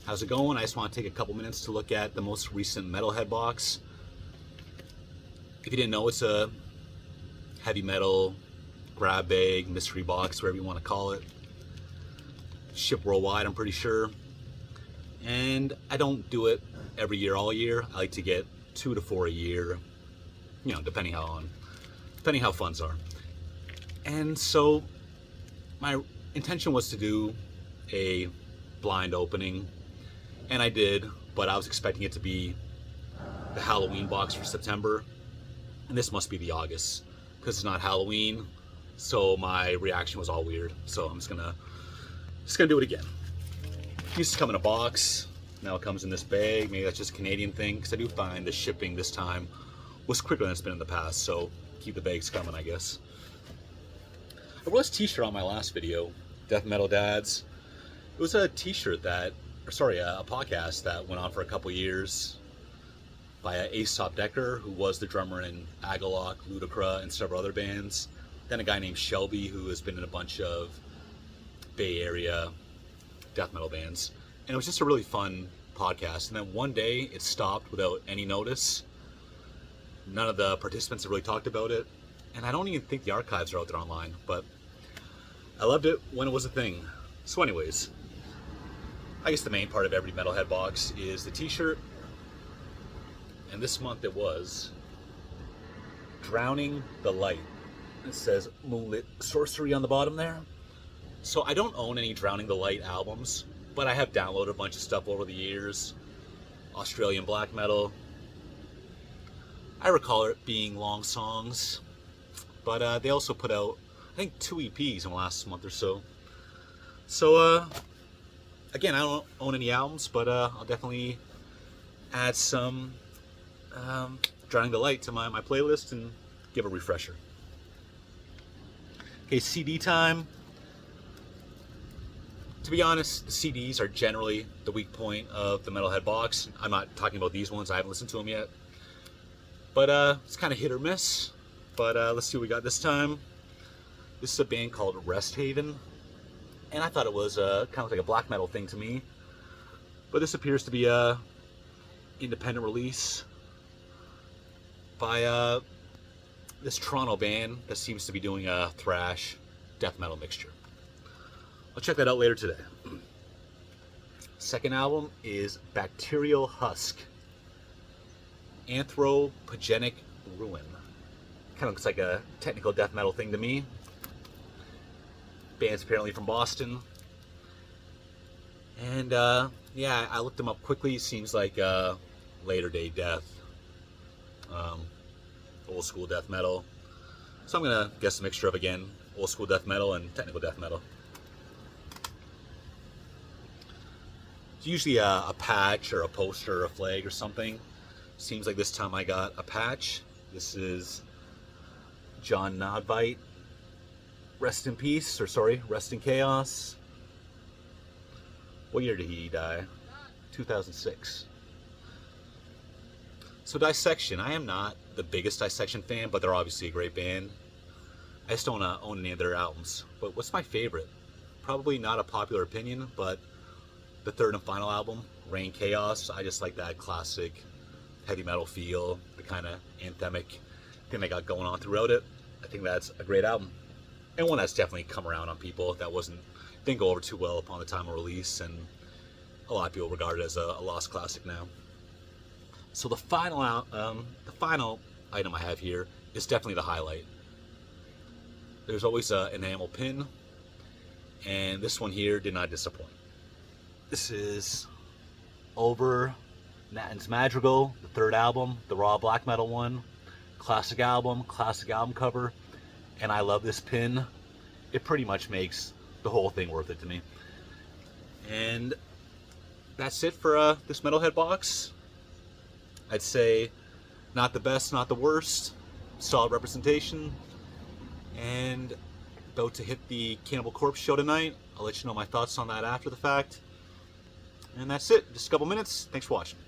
How's it going? I just want to take a couple minutes to look at the most recent Metalhead box. If you didn't know, it's a heavy metal grab bag, mystery box, whatever you want to call it. Shipped worldwide, I'm pretty sure. And I don't do it every year, all year. I like to get 2 to 4 a year, depending how funds are. And so my intention was to do a blind opening, and I did, but I was expecting it to be the Halloween box for September, and this must be the August, because it's not Halloween, so my reaction was all weird. So I'm just gonna do it again. It used to come in a box, now it comes in this bag. Maybe that's just a Canadian thing, because I do find the shipping this time was quicker than it's been in the past, so keep the bags coming, I guess. I wore this t-shirt on my last video, Death Metal Dads. It was a t-shirt a podcast that went on for a couple years by Ace Top Decker, who was the drummer in Agalock, Ludacra, and several other bands. Then a guy named Shelby, who has been in a bunch of Bay Area death metal bands. And it was just a really fun podcast. And then one day it stopped without any notice. None of the participants have really talked about it. And I don't even think the archives are out there online, but I loved it when it was a thing. So anyways, I guess the main part of every Metalhead box is the t-shirt. And this month it was Drowning the Light. It says Moonlit Sorcery on the bottom there. So I don't own any Drowning the Light albums, but I have downloaded a bunch of stuff over the years. Australian black metal. I recall it being long songs, but they also put out, I think, 2 EPs in the last month or so. So, again, I don't own any albums, but I'll definitely add some Drowning the Light to my playlist and give a refresher. Okay, CD time. To be honest, the CDs are generally the weak point of the Metalhead box. I'm not talking about these ones, I haven't listened to them yet. But it's kind of hit or miss. But let's see what we got this time. This is a band called Rest Haven. And I thought it was kind of like a black metal thing to me. But this appears to be a independent release by this Toronto band that seems to be doing a thrash death metal mixture. I'll check that out later today. Second album is Bacterial Husk. Anthropogenic Ruin. Kind of looks like a technical death metal thing to me. Band's apparently from Boston. And yeah, I looked them up quickly. Seems like later day death. Old school death metal. So I'm gonna guess a mixture of, again, old school death metal and technical death metal. It's usually a patch or a poster or a flag or something. Seems like this time I got a patch. This is John Nodvite. Rest in peace, or sorry, rest in chaos. What year did he die? 2006. So Dissection, I am not the biggest Dissection fan, but they're obviously a great band. I just don't own any of their albums. But what's my favorite? Probably not a popular opinion, but the third and final album, Reign Chaos. I just like that classic heavy metal feel, the kind of anthemic thing they got going on throughout it. I think that's a great album. And one that's definitely come around on people. That didn't go over too well upon the time of release, and a lot of people regard it as a lost classic now. So the final item I have here is definitely the highlight. There's always an enamel pin, and this one here did not disappoint. This is Over Nathan's Madrigal, the third album, the raw black metal one. Classic album cover, and I love this pin. It pretty much makes the whole thing worth it to me. And that's it for this Metalhead box. I'd say not the best, not the worst. Solid representation. And about to hit the Cannibal Corpse show tonight. I'll let you know my thoughts on that after the fact. And that's it. Just a couple minutes. Thanks for watching.